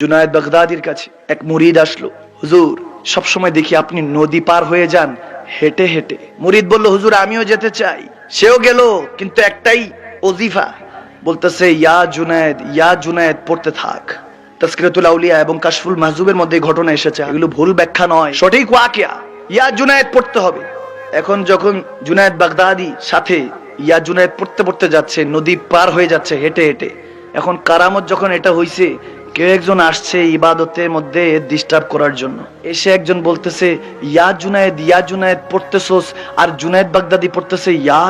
জুনায়েদ বাগদাদির কাছে এক মুরিদ আসলো, হুজুর সবসময় দেখি আপনি নদী পার হয়ে যান হেঁটে হেঁটে। মুরিদ বলল, হুজুর আমিও যেতে চাই। সেও গেল, কিন্তু একটাই ওজিফা, বলতেছে ইয়া জুনায়েদ পড়তে থাক। তাজকিরাতুল আউলিয়া এবং কাশফুল মাহজুবের মধ্যে ঘটনা এসেছে, এগুলো ভুল ব্যাখ্যা নয়, সঠিক ওয়াকিয়া। ইয়া জুনায়েদ পড়তে হবে। এখন যখন জুনায়েদ বাগদাদি সাথে ইয়া জুনায়েদ পড়তে পড়তে যাচ্ছে, নদী পার হয়ে যাচ্ছে হেঁটে হেঁটে। এখন কারামত যখন এটা হইছে, কেউ একজন আসছে ইবাদতের মধ্যে ডিস্টার্ব করার জন্য। এসে একজন বলতেছে ইয়া জুনায়েদ পড়তেছস, আর জুনায়েদ বাগদাদি পড়তেছে ইয়া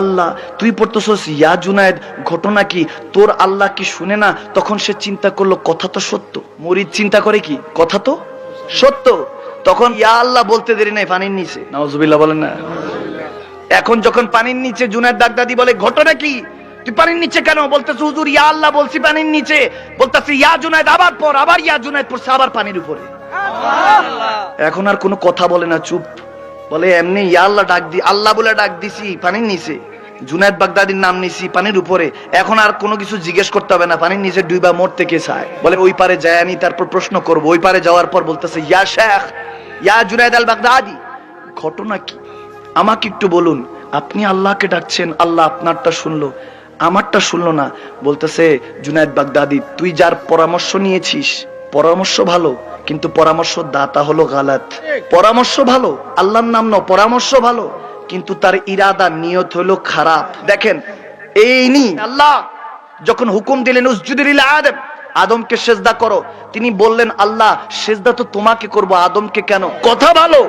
আল্লাহ, তুই পড়তেছস ইয়া জুনায়েদ, ঘটনা কি? তোর আল্লাহ কি শুনে না? তখন সে চিন্তা করলো কথা তো সত্য। মুরিদ চিন্তা করে কি কথা তো সত্য। তখন ইয়া আল্লাহ বলতে দেরি নাই, পানির নিচে। নাউজুবিল্লাহ বলেন না। এখন যখন পানির নিচে, জুনায়েদ বাগদাদি বলে ঘটনা কি? তুই পানির নিচে কেন? বলতেছে হুজুর ইয়া আল্লাহ বলছি পানির নিচে। বলতেছে ইয়া জুনায়েদ আবার পড়, আবার ইয়া জুনায়েদ পড়ছে, আবার পানির উপরে। এখন আর কোনো কথা বলে না, চুপ। বলে এমনি ইয়া আল্লাহ ডাক দি, আল্লাহ বলে ডাক দিছি পানির নিচে, জুনায়েদ বাগদাদির নাম নিছি পানির উপরে। এখন আর কোনো কিছু জিজ্ঞেস করতে হবে না, পানির নিচে ডুইবা মরতে কে চায়? বলে ওই পারে যায় আনি, তারপর প্রশ্ন করবো। ওই পারে যাওয়ার পর বলতেছে ইয়া শেখ, ইয়া জুনায়েদ আল বাগদাদি, ঘটনা কি আমাকে একটু বলুন। আপনি আল্লাহকে ডাকছেন, আল্লাহ আপনারটা শুনলো, আমারটা শুনলো না। বলতেছে জুনায়েদ বাগদাদি, তুই যার পরামর্শ নিয়েছিস পরামর্শ ভালো, কিন্তু পরামর্শ দাতা হলো গালাত। পরামর্শ ভালো, আল্লাহর নাম নাও, পরামর্শ ভালো, কিন্তু তার ইরাদা নিয়ত হলো খারাপ। দেখেন এই নি আল্লাহ যখন হুকুম দিলেন উসজুদু লিল আদম, আদমকে সেজদা করো, তিনি বললেন আল্লাহ সেজদা তো তোমাকে করব, আদমকে কেন? কথা ভালো,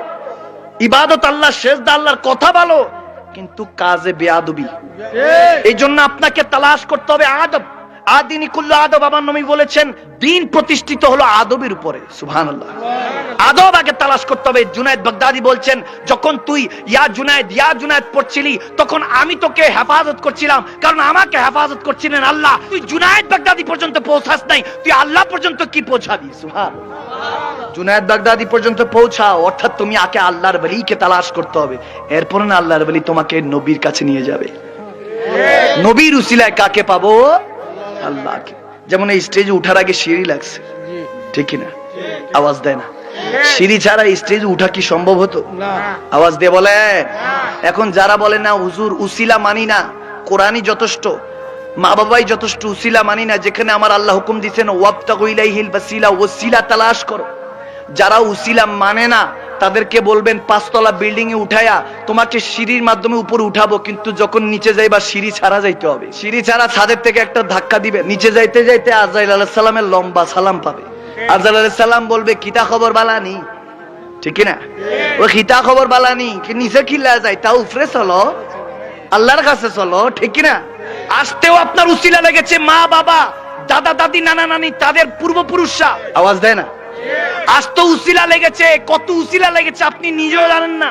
ইবাদত আল্লাহ, সেজদা আল্লাহর, কথা ভালো, কিন্তু কাজে বেয়াদবি। এই জন্য আপনাকে তালাশ করতে হবে আদব। আদিনি কুল্লু আদব, আমার নবী বলেছেন দিন প্রতিষ্ঠিত হলো আদবের উপরে। সুবহানাল্লাহ, আদব আগে তালাশ করতে হবে। জুনায়েদ বাগদাদি বলছেন যখন তুই ইয়া জুনায়েদ পড়ছিলি, তখন আমি তোকে হেফাজত করছিলাম, কারণ আমাকে হেফাজত করছিলেন আল্লাহ। তুই জুনায়েদ বাগদাদি পর্যন্ত পৌঁছাস নাই, তুই আল্লাহ পর্যন্ত কি পৌঁছাবি? সুবহানাল্লাহ, জুনায়েদ বাগদাদি পর্যন্ত পৌঁছাও, অর্থাৎ তুমি আগে আল্লাহর ওলিকে তালাশ করতে হবে, এরপর না আল্লাহর ওলি তোমাকে নবীর কাছে নিয়ে যাবে। নবীর উসিলায় কাকে পাবো? আল্লাহকে। যেমন এই স্টেজে উঠার আগে সিঁড়ি লাগছে, ঠিক কিনা? আওয়াজ দেয় না। সিঁড়ি ছাড়া স্টেজে উঠা কি সম্ভব হতো? আওয়াজ দিয়ে বলে। এখন যারা বলে না হুজুর উসিলা মানি না, কোরআনই যথেষ্ট, মা বাবাই যথেষ্ট, উসিলা মানি না, যেখানে আমার আল্লাহ হুকুম দিচ্ছেন ওয়াবতাগু ইলাইহিল ওয়াসিলা, ওসিলা তালাশ করো। যারা উসিলা মানে না তাদেরকে বলবেন 5 তলা বিল্ডিং এ উঠায়া তোমাকে সিঁড়ির মাধ্যমে উপরে উঠাবো, কিন্তু যখন নিচে যাইবা সিঁড়ি ছাড়া যাইতে হবে। সিঁড়ি ছাড়া ছাদের থেকে একটা ধাক্কা দিবে, নিচে যাইতে যাইতে আজরাইল আলাইহিস সালামের লম্বা সালাম পাবে। আজরাইল আলাইহিস সালাম বলবে কিতা খবর বালানি, ঠিক না? ও কিতা খবর বালানি, কি নিচে কিল্লা যায়, তা উপরে চলো, আল্লাহর কাছে চলো, ঠিক না? আসতেও আপনার উসিলা লেগেছে মা বাবা, দাদা দাদি, নানা নানি, তাদের পূর্বপুরুষরা। আওয়াজ দেয় না। আজ তো উসিলা লেগেছে, কত উসিলা লেগেছে আপনি নিজেও জানেন না।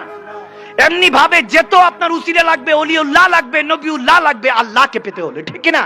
এমনি ভাবে যেত আপনার উসিলা লাগবে, ওলিউল্লাহ লাগবে, নবিউল্লাহ লাগবে, আল্লাহকে পেতে হলে, ঠিক না?